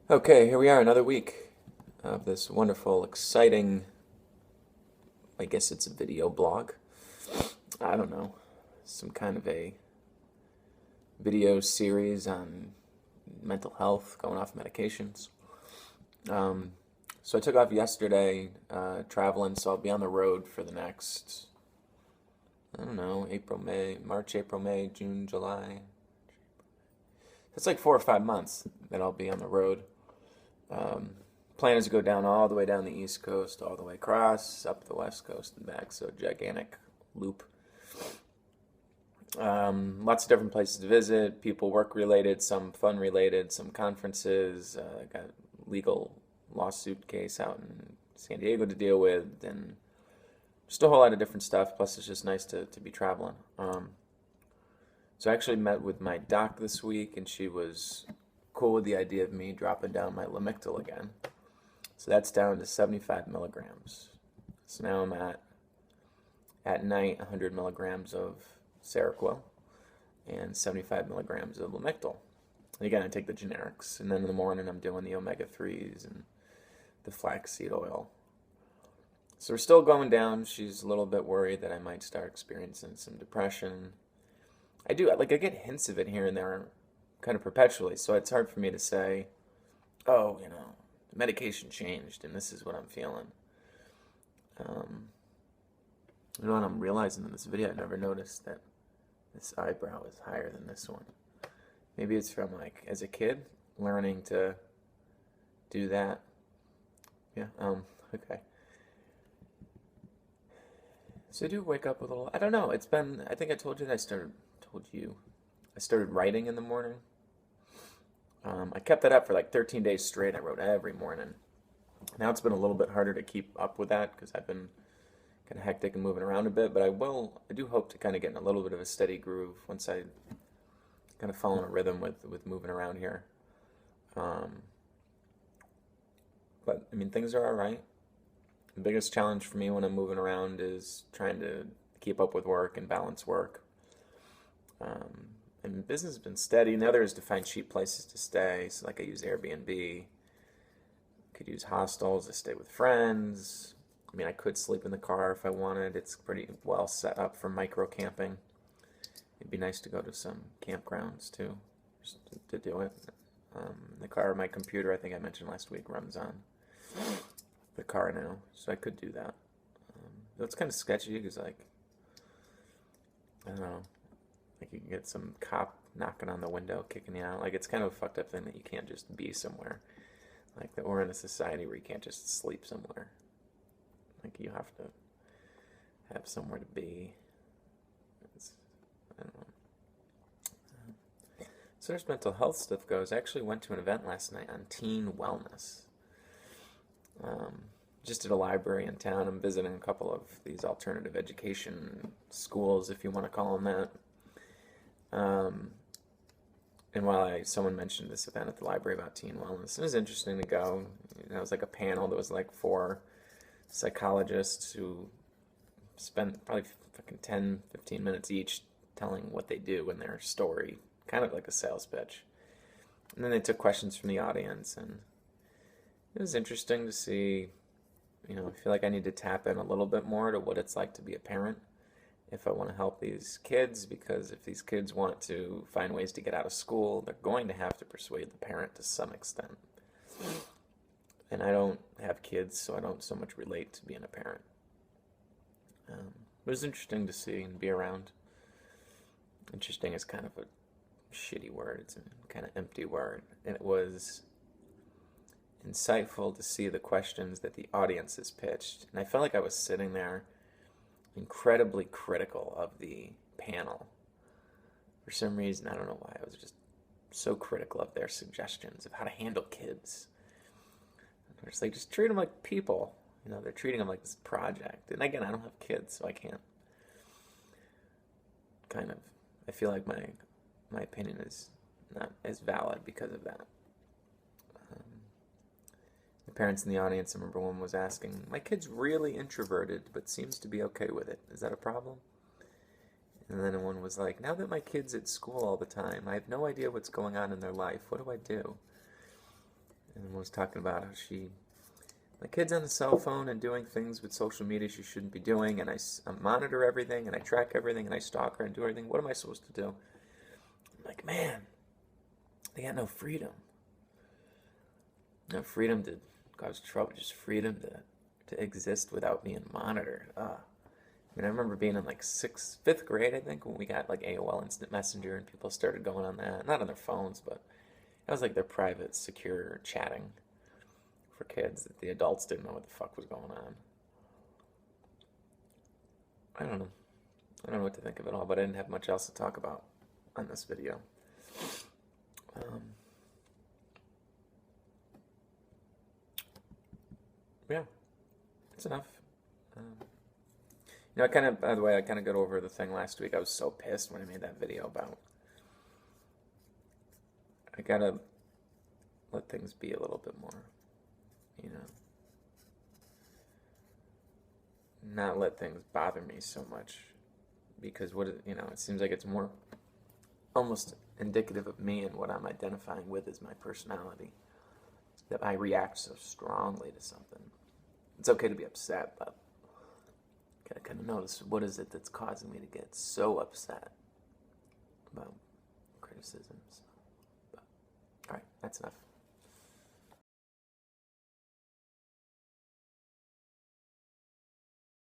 Okay, here we are, another week of this wonderful, exciting, I guess it's a video blog. I don't know, some kind of a video series on mental health, going off medications. Um, so I took off yesterday traveling, so I'll be on the road for the next, I don't know, April, May, March, April, May, June, July. It's like 4 or 5 months that I'll be on the road. Um, Plan is to go down all the way down the East Coast, all the way across, up the West Coast and back. So gigantic loop. Lots of different places to visit. People work related, some fun related, some conferences. Got a legal lawsuit case out in San Diego to deal with, and just a whole lot of different stuff. Plus, it's just nice to be traveling. So I actually met with my doc this week, and she was cool with the idea of me dropping down my Lamictal again. So that's down to 75 milligrams. So now I'm at night, 100 milligrams of Seroquel and 75 milligrams of Lamictal. And again, I take the generics. And then in the morning, I'm doing the omega-3s and the flaxseed oil. So we're still going down. She's a little bit worried that I might start experiencing some depression. I get hints of it here and there kind of perpetually. So it's hard for me to say, oh, the medication changed and this is what I'm feeling. What I'm realizing in this video, I never noticed that this eyebrow is higher than this one. Maybe it's from as a kid, learning to do that. Yeah, okay. So I do wake up a little, I don't know, I think I told you that I started writing in the morning. I kept that up for like 13 days straight. I wrote every morning. Now it's been a little bit harder to keep up with that because I've been kind of hectic and moving around a bit, but I do hope to kind of get in a little bit of a steady groove once I kind of fall in a rhythm with moving around here. But I mean, things are all right. The biggest challenge for me when I'm moving around is trying to keep up with work and balance work. And business has been steady. And the other is to find cheap places to stay. So like I use Airbnb. Could use hostels to stay with friends. I mean, I could sleep in the car if I wanted. It's pretty well set up for micro camping. It'd be nice to go to some campgrounds too, just to do it. The car, my computer, I think I mentioned last week, runs on the car now, so I could do that. It's kind of sketchy because I don't know, you can get some cop knocking on the window, kicking you out. It's kind of a fucked up thing that you can't just be somewhere. That we're in a society where you can't just sleep somewhere. You have to have somewhere to be. I don't know. So there's mental health stuff goes. I actually went to an event last night on teen wellness. Just at a library in town. I'm visiting a couple of these alternative education schools, if you want to call them that. And while someone mentioned this event at the library about teen wellness, it was interesting to go. It was like a panel that was like 4 psychologists who spent probably fucking 10, 15 minutes each telling what they do in their story, kind of like a sales pitch. And then they took questions from the audience, and it was interesting to see, I feel like I need to tap in a little bit more to what it's like to be a parent if I want to help these kids, because if these kids want to find ways to get out of school, they're going to have to persuade the parent to some extent. And I don't have kids, so I don't so much relate to being a parent. It was interesting to see and be around. Interesting is kind of a shitty word. It's a kind of empty word. And it was insightful to see the questions that the audiences pitched. And I felt like I was sitting there incredibly critical of the panel. For some reason, I don't know why, I was just so critical of their suggestions of how to handle kids. They're just treat them like people. They're treating them like this project. And again, I don't have kids, so I can't I feel like my opinion is not as valid because of that. The parents in the audience, I remember one was asking, my kid's really introverted, but seems to be okay with it. Is that a problem? And then one was like, now that my kid's at school all the time, I have no idea what's going on in their life. What do I do? and was talking about how my kid's on the cell phone and doing things with social media she shouldn't be doing, and I monitor everything, and I track everything, and I stalk her and do everything. What am I supposed to do? I'm like, man, they got no freedom. No freedom to cause trouble, just freedom to exist without being monitored. I mean, I remember being in like fifth grade, I think, when we got like AOL Instant Messenger and people started going on that. Not on their phones, but that was like their private, secure chatting for kids that the adults didn't know what the fuck was going on. I don't know. I don't know what to think of it all, but I didn't have much else to talk about on this video. Yeah, it's enough. By the way, I kind of got over the thing last week. I was so pissed when I made that video about I gotta let things be a little bit more, not let things bother me so much, because it seems like it's more almost indicative of me and what I'm identifying with as my personality, that I react so strongly to something. It's okay to be upset, but I kind of notice what is it that's causing me to get so upset about criticisms. But, all right, that's enough.